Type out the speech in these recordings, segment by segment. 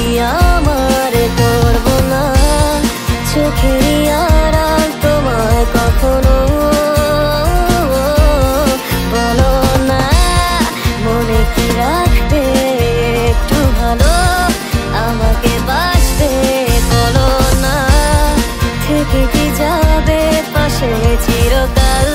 কি আমার করব না চোখেরই আড়াল তোমায় কখনো বলো না মনে কি রাখবে একটু ভালো আমাকে বাসবে বলো না থেকে কি যাবে পাশে চিরকাল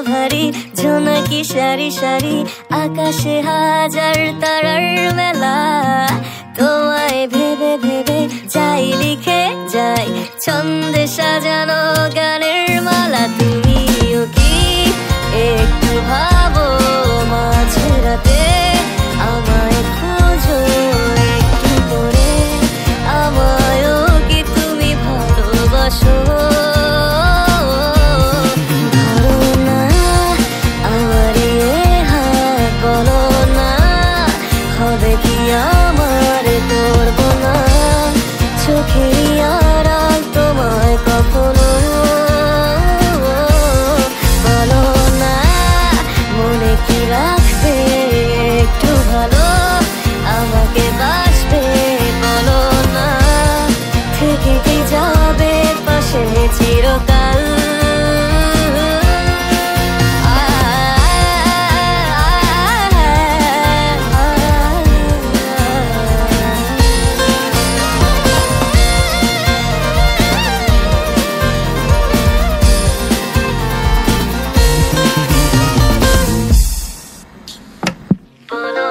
ভারী জোনাকি সারি সারি আকাশে হাজার তারার মেলা তোমায় ভেবে ভেবে যাই লিখে যাই ছন্দে সাজানো গানের মালা তুমিও কি একটু ভাবো মাঝে রাতে আমায় খোঁজো একটু করে আমায়ও কি তুমি ভালোবাসো আমার করব না চোখেরই আড়াল তোমায় কখনো বলো না মনে কি রাখবে একটু ভালো আমাকে বাসবে বলো না থেকে কি যাবে পাশে চিরকাল বলো